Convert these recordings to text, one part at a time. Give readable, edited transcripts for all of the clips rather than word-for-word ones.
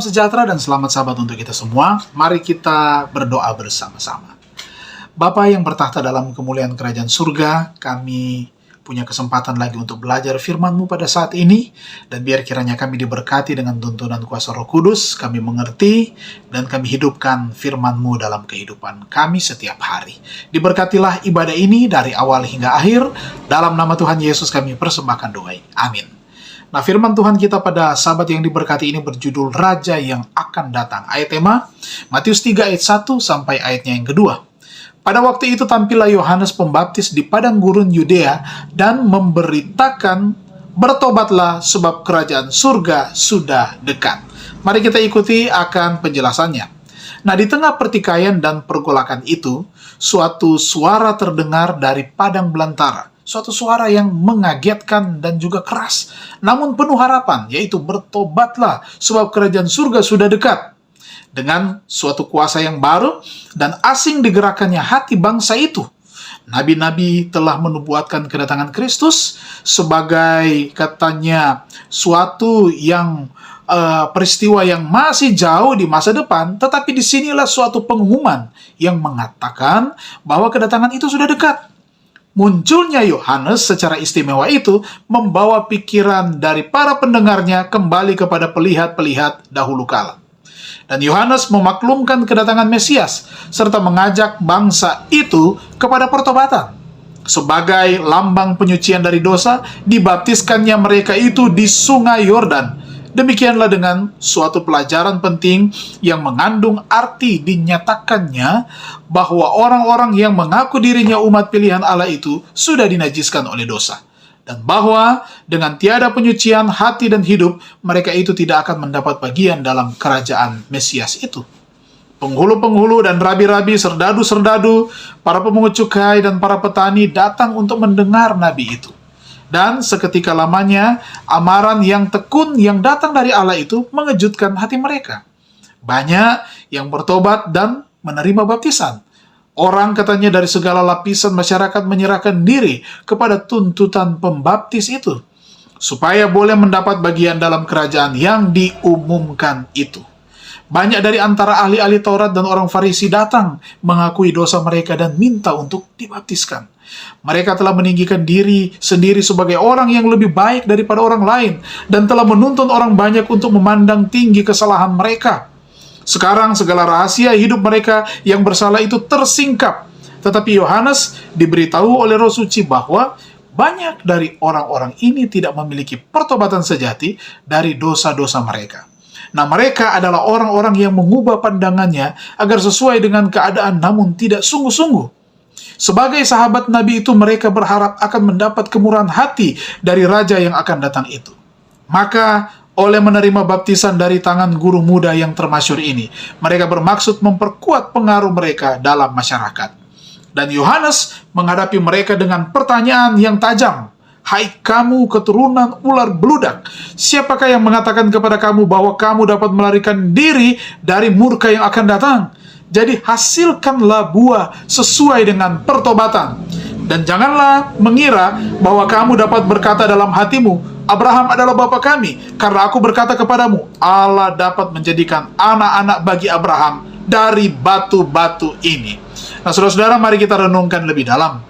Salam sejahtera dan selamat sahabat untuk kita semua. Mari kita berdoa bersama-sama. Bapa yang bertahta dalam kemuliaan kerajaan surga, kami punya kesempatan lagi untuk belajar firman-Mu pada saat ini, dan biar kiranya kami diberkati dengan tuntunan kuasa Roh Kudus, kami mengerti dan kami hidupkan firman-Mu dalam kehidupan kami setiap hari. Diberkatilah ibadah ini dari awal hingga akhir, dalam nama Tuhan Yesus kami persembahkan doa ini. Amin. Nah, firman Tuhan kita pada sahabat yang diberkati ini berjudul Raja yang akan datang. Ayat tema, Matius 3 ayat 1 sampai ayatnya yang kedua. Pada waktu itu tampillah Yohanes Pembaptis di padang gurun Yudea dan memberitakan, bertobatlah sebab kerajaan surga sudah dekat. Mari kita ikuti akan penjelasannya. Nah, di tengah pertikaian dan pergolakan itu, suatu suara terdengar dari padang belantara. Suatu suara yang mengagetkan dan juga keras, namun penuh harapan, yaitu bertobatlah sebab kerajaan surga sudah dekat. Dengan suatu kuasa yang baru dan asing digerakkannya hati bangsa itu. Nabi-nabi telah menubuatkan kedatangan Kristus sebagai, katanya, suatu yang peristiwa yang masih jauh di masa depan, tetapi disinilah suatu pengumuman yang mengatakan bahwa kedatangan itu sudah dekat. Munculnya Yohanes secara istimewa itu membawa pikiran dari para pendengarnya kembali kepada pelihat-pelihat dahulu kala. Dan Yohanes memaklumkan kedatangan Mesias, serta mengajak bangsa itu kepada pertobatan. Sebagai lambang penyucian dari dosa, dibaptiskannya mereka itu di sungai Yordan. Demikianlah dengan suatu pelajaran penting yang mengandung arti dinyatakannya bahwa orang-orang yang mengaku dirinya umat pilihan Allah itu sudah dinajiskan oleh dosa. Dan bahwa dengan tiada penyucian hati dan hidup, mereka itu tidak akan mendapat bagian dalam kerajaan Mesias itu. Penghulu-penghulu dan rabi-rabi, serdadu-serdadu, para pemungut cukai dan para petani datang untuk mendengar nabi itu. Dan seketika lamanya, amaran yang tekun yang datang dari Allah itu mengejutkan hati mereka. Banyak yang bertobat dan menerima baptisan. Orang, katanya, dari segala lapisan masyarakat menyerahkan diri kepada tuntutan pembaptis itu, supaya boleh mendapat bagian dalam kerajaan yang diumumkan itu. Banyak dari antara ahli-ahli Taurat dan orang Farisi datang mengakui dosa mereka dan minta untuk dibaptiskan. Mereka telah meninggikan diri sendiri sebagai orang yang lebih baik daripada orang lain dan telah menuntun orang banyak untuk memandang tinggi kesalahan mereka. Sekarang segala rahasia hidup mereka yang bersalah itu tersingkap. Tetapi Yohanes diberitahu oleh Roh Suci bahwa banyak dari orang-orang ini tidak memiliki pertobatan sejati dari dosa-dosa mereka. Nah, mereka adalah orang-orang yang mengubah pandangannya agar sesuai dengan keadaan namun tidak sungguh-sungguh. Sebagai sahabat Nabi itu, mereka berharap akan mendapat kemurahan hati dari Raja yang akan datang itu. Maka, oleh menerima baptisan dari tangan guru muda yang termasyhur ini, mereka bermaksud memperkuat pengaruh mereka dalam masyarakat. Dan Yohanes menghadapi mereka dengan pertanyaan yang tajam. Hai kamu keturunan ular beludak, siapakah yang mengatakan kepada kamu bahwa kamu dapat melarikan diri dari murka yang akan datang? Jadi hasilkanlah buah sesuai dengan pertobatan. Dan janganlah mengira bahwa kamu dapat berkata dalam hatimu, Abraham adalah bapa kami, karena aku berkata kepadamu, Allah dapat menjadikan anak-anak bagi Abraham dari batu-batu ini. Nah, saudara-saudara, mari kita renungkan lebih dalam.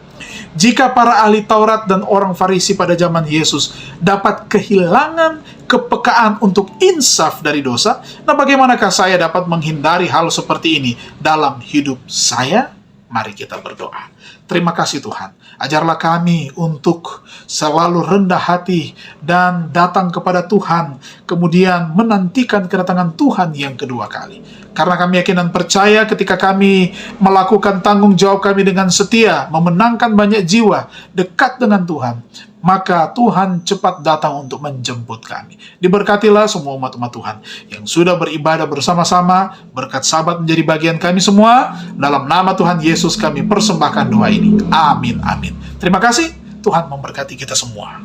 Jika para ahli Taurat dan orang Farisi pada zaman Yesus dapat kehilangan kepekaan untuk insaf dari dosa, nah bagaimanakah saya dapat menghindari hal seperti ini dalam hidup saya? Mari kita berdoa. Terima kasih Tuhan. Ajarlah kami untuk selalu rendah hati dan datang kepada Tuhan, kemudian menantikan kedatangan Tuhan yang kedua kali. Karena kami yakin dan percaya ketika kami melakukan tanggung jawab kami dengan setia, memenangkan banyak jiwa dekat dengan Tuhan, maka Tuhan cepat datang untuk menjemput kami. Diberkatilah semua umat-umat Tuhan yang sudah beribadah bersama-sama. Berkat sahabat menjadi bagian kami semua. Dalam nama Tuhan Yesus kami persembahkan doa ini. Amin, amin. Terima kasih. Tuhan memberkati kita semua.